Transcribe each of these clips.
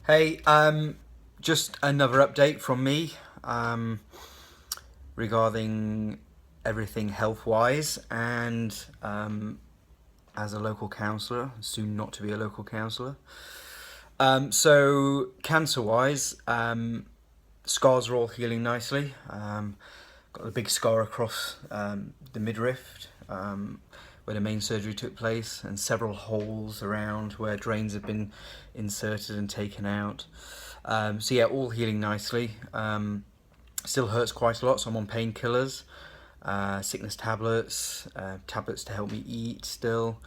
Hey, just another update from me um, regarding everything health-wise, and as a local counsellor, soon not to be a local counsellor. So cancer-wise, scars are all healing nicely. Got a big scar across the midriff where the main surgery took place, and several holes around where drains have been inserted and taken out. So yeah, all healing nicely. Still hurts quite a lot, so I'm on painkillers, sickness tablets, tablets to help me eat still.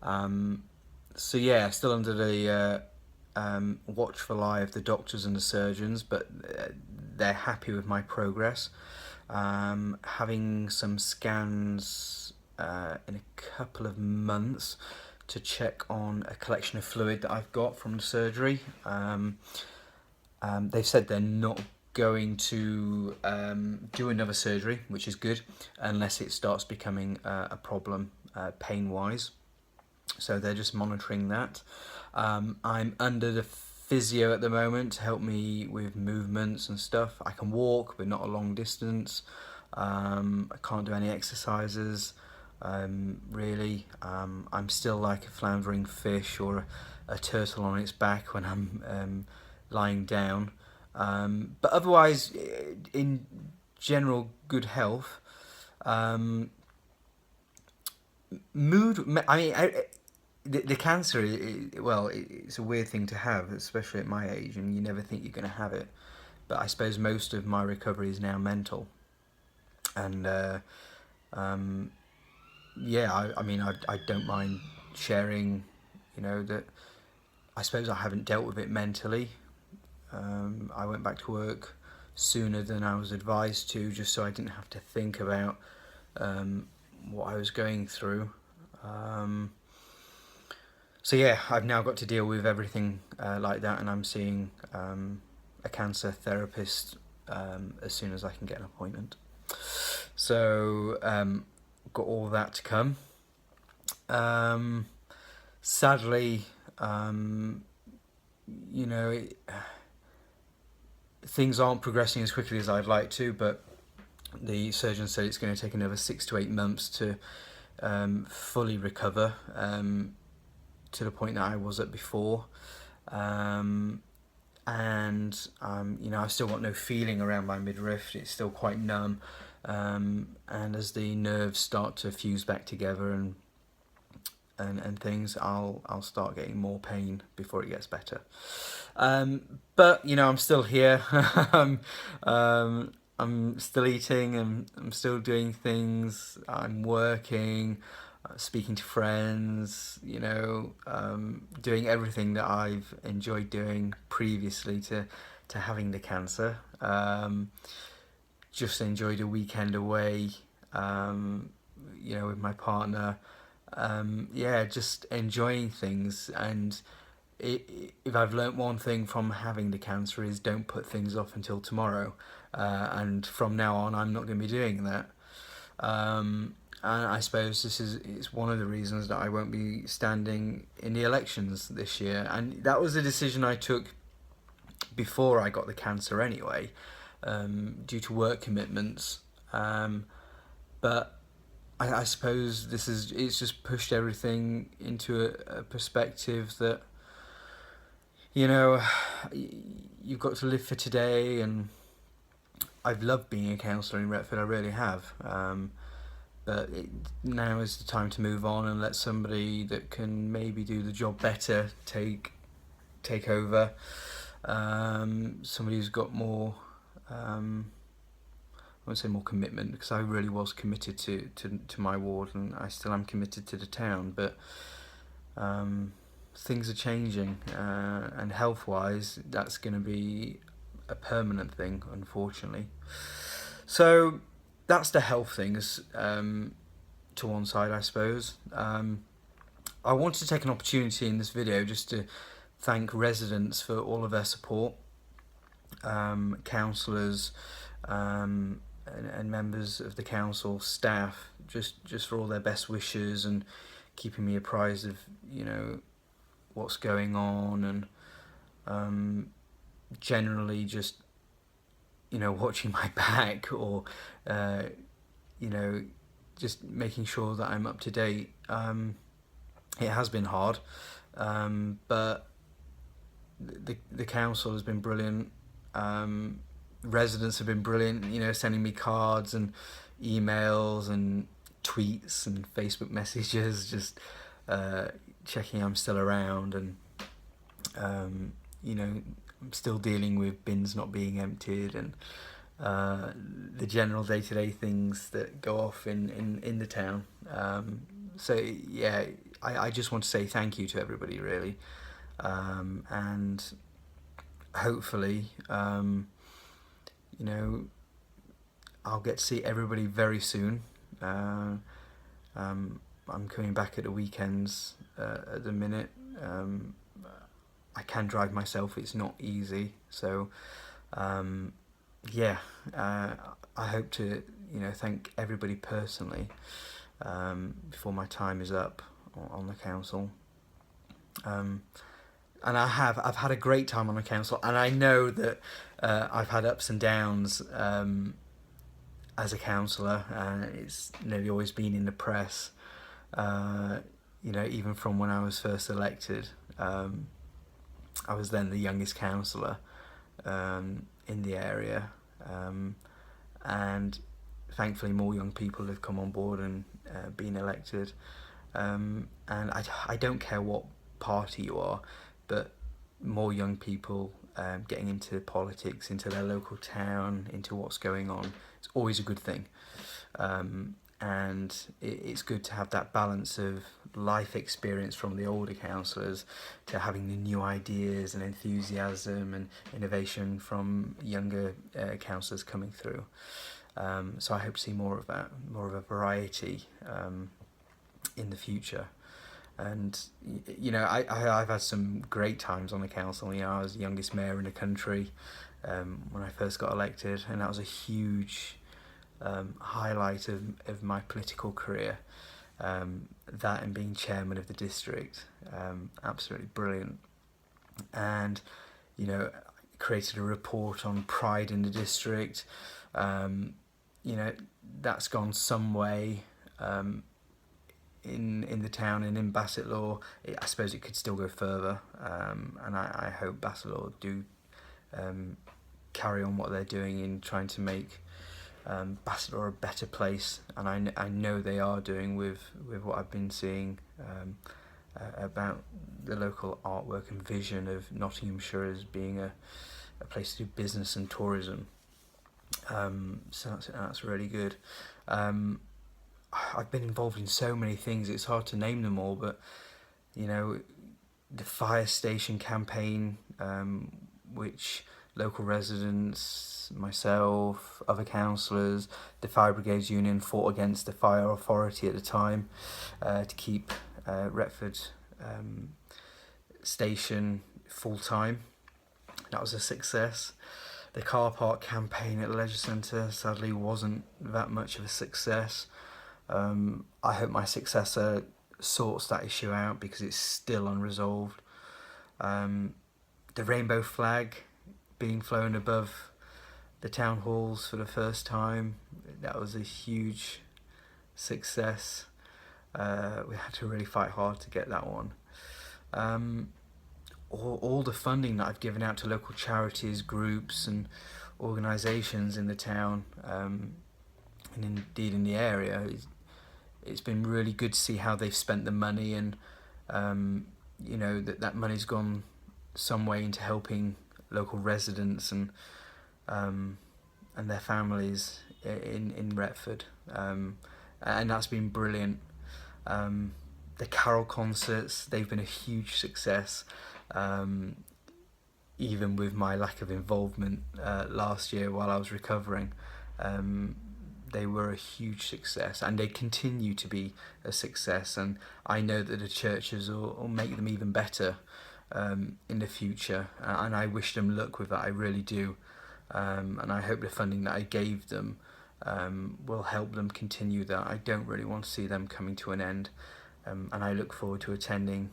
So yeah, still under the watchful eye of the doctors and the surgeons, but they're happy with my progress. Having some scans in a couple of months to check on a collection of fluid that I've got from the surgery. They've said they're not going to do another surgery, which is good, unless it starts becoming a problem pain-wise. So they're just monitoring that. I'm under the physio at the moment to help me with movements and stuff. I can walk, but not a long distance. I can't do any exercises, really. I'm still like a floundering fish or a turtle on its back when I'm lying down. But otherwise, in general, good health. Um, I mean, the cancer, well, it's a weird thing to have, especially at my age, and you never think you're going to have it. But I suppose most of my recovery is now mental. And um, yeah, I mean, I don't mind sharing, that I suppose I haven't dealt with it mentally. I went back to work sooner than I was advised to, just so I didn't have to think about what I was going through. So yeah, I've now got to deal with everything like that, and I'm seeing a cancer therapist as soon as I can get an appointment. So got all that to come. Sadly, you know, it, things aren't progressing as quickly as I'd like to, but the surgeon said it's going to take another 6 to 8 months to fully recover to the point that I was at before. And I've still got no feeling around my midriff. It's still quite numb, and as the nerves start to fuse back together and things, I'll start getting more pain before it gets better. But I'm still here. I'm still eating, and I'm still doing things. I'm working, speaking to friends. Doing everything that I've enjoyed doing previously to having the cancer. Just enjoyed a weekend away, with my partner. Yeah, just enjoying things. And if I've learnt one thing from having the cancer is don't put things off until tomorrow. And from now on, I'm not going to be doing that. And I suppose it's one of the reasons that I won't be standing in the elections this year. And that was a decision I took before I got the cancer anyway, due to work commitments. But I suppose it's just pushed everything into a perspective that you know you've got to live for today. And I've loved being a counsellor in Retford, I really have. But now is the time to move on and let somebody that can maybe do the job better take over. Somebody who's got more, I won't say more commitment, because I really was committed to my ward, and I still am committed to the town. But things are changing, and health-wise, that's going to be a permanent thing, unfortunately. So that's the health things to one side, I suppose. I want to take an opportunity in this video just to thank residents for all of their support, councillors, and members of the council staff, just for all their best wishes and keeping me apprised of what's going on. And generally just, watching my back, or uh, you know, just making sure that I'm up to date. It has been hard, but the council has been brilliant. Um, Residents have been brilliant. Sending me cards and emails and tweets and Facebook messages, just uh, checking I'm still around, and um, I'm still dealing with bins not being emptied, and the general day-to-day things that go off in the town. So yeah, I just want to say thank you to everybody, really, and hopefully, you know, I'll get to see everybody very soon. I'm coming back at the weekends at the minute. I can drive myself. It's not easy, so um, yeah. I hope to thank everybody personally before my time is up on the council. Um, and I've had a great time on the council, and I know that I've had ups and downs as a councillor. It's nearly always been in the press. Uh, Even from when I was first elected, I was then the youngest councillor in the area, and thankfully more young people have come on board and been elected. And I don't care what party you are, but more young people getting into politics, into their local town, into what's going on, it's always a good thing. And it's good to have that balance of life experience from the older councillors to having the new ideas and enthusiasm and innovation from younger councillors coming through. So I hope to see more of that, more of a variety in the future. And I've had some great times on the council. I was the youngest mayor in the country when I first got elected, and that was a huge highlight of my political career. That and being chairman of the district, absolutely brilliant. And created a report on pride in the district. That's gone some way in the town and in Bassetlaw. I suppose it could still go further, and I hope Bassetlaw do carry on what they're doing in trying to make Bassetlaw a better place, and I know they are doing with what I've been seeing about the local artwork and vision of Nottinghamshire as being a place to do business and tourism. So that's really good. I've been involved in so many things, it's hard to name them all, but the fire station campaign, which local residents, myself, other councillors, the Fire Brigades Union fought against the fire authority at the time to keep Retford station full time. That was a success. The car park campaign at the Leisure Centre sadly wasn't that much of a success. I hope my successor sorts that issue out because it's still unresolved. The rainbow flag being flown above the town halls for the first time, that was a huge success. We had to really fight hard to get that one. All the funding that I've given out to local charities, groups and organisations in the town, and indeed in the area, it's been really good to see how they've spent the money, and that money's gone some way into helping local residents and their families in Retford, and that's been brilliant. The carol concerts, they've been a huge success, even with my lack of involvement last year while I was recovering. They were a huge success, and they continue to be a success, and I know that the churches will make them even better in the future, and I wish them luck with that, I really do. And I hope the funding that I gave them will help them continue that. I don't really want to see them coming to an end, and I look forward to attending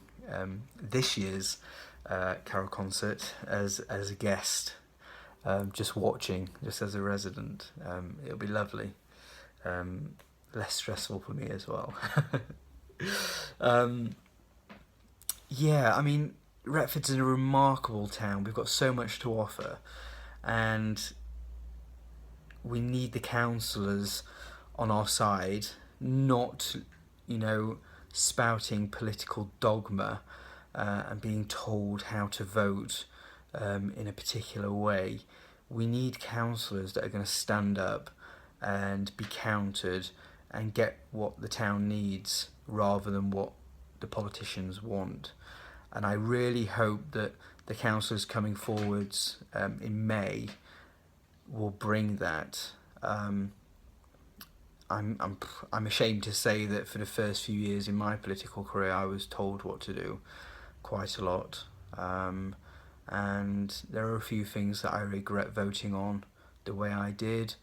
this year's carol concert as a guest, just watching, just as a resident. It'll be lovely. Less stressful for me as well. Yeah, I mean, Retford's a remarkable town. We've got so much to offer, and we need the councillors on our side, not, spouting political dogma and being told how to vote in a particular way. We need councillors that are going to stand up and be counted and get what the town needs rather than what the politicians want. And I really hope that the councillors coming forwards in May will bring that. I'm ashamed to say that for the first few years in my political career, I was told what to do quite a lot, and there are a few things that I regret voting on the way I did.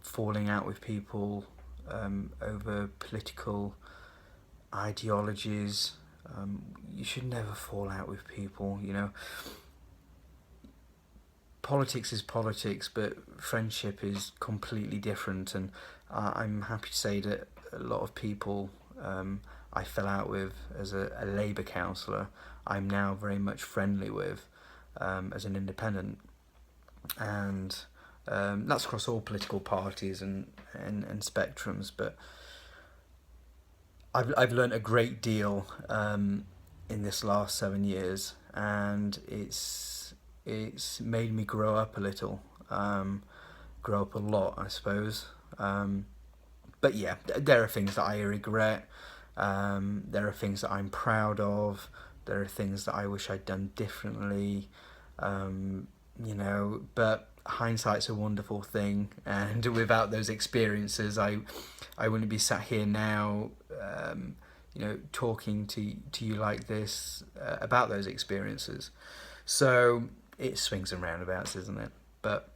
Falling out with people over political ideologies. You should never fall out with people, Politics is politics, but friendship is completely different, and I'm happy to say that a lot of people I fell out with as a Labour councillor, I'm now very much friendly with as an independent, and that's across all political parties and spectrums. But I've learnt a great deal in this last 7 years, and it's made me grow up a little, grow up a lot, I suppose. But yeah, there are things that I regret. There are things that I'm proud of. There are things that I wish I'd done differently. But hindsight's a wonderful thing, and without those experiences, I wouldn't be sat here now, talking to you like this about those experiences. So it swings and roundabouts, isn't it? But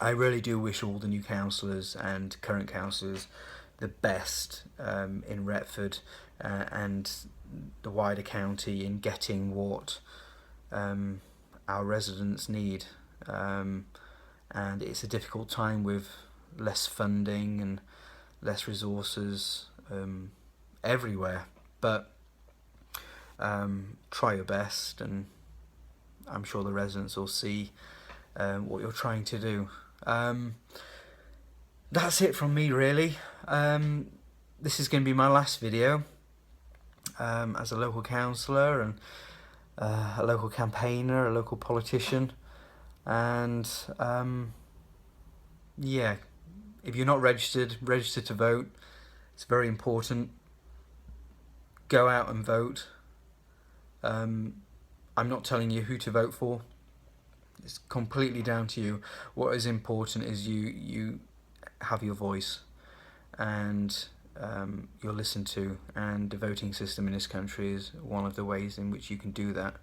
I really do wish all the new councillors and current councillors the best in Retford and the wider county in getting what our residents need. And it's a difficult time with less funding and less resources everywhere. But try your best, and I'm sure the residents will see what you're trying to do. That's it from me, really. This is going to be my last video as a local councillor and a local campaigner, a local politician. And yeah, if you're not registered, register to vote. It's very important. Go out and vote. I'm not telling you who to vote for. It's completely down to you. What is important is you have your voice, and you're listened to, and the voting system in this country is one of the ways in which you can do that.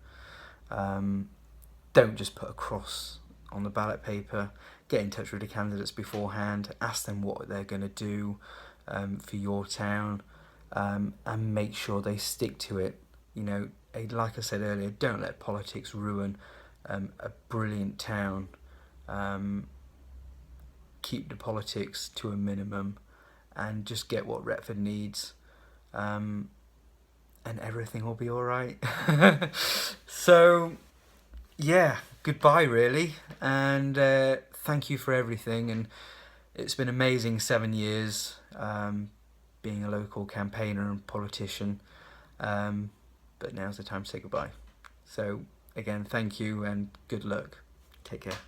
Don't just put a cross on the ballot paper. Get in touch with the candidates beforehand, ask them what they're going to do for your town, and make sure they stick to it. Like I said earlier, don't let politics ruin a brilliant town. Keep the politics to a minimum and just get what Retford needs, and everything will be alright. So yeah, goodbye really, and thank you for everything. And it's been amazing 7 years being a local campaigner and politician, but now's the time to say goodbye. So again, thank you and good luck. Take care.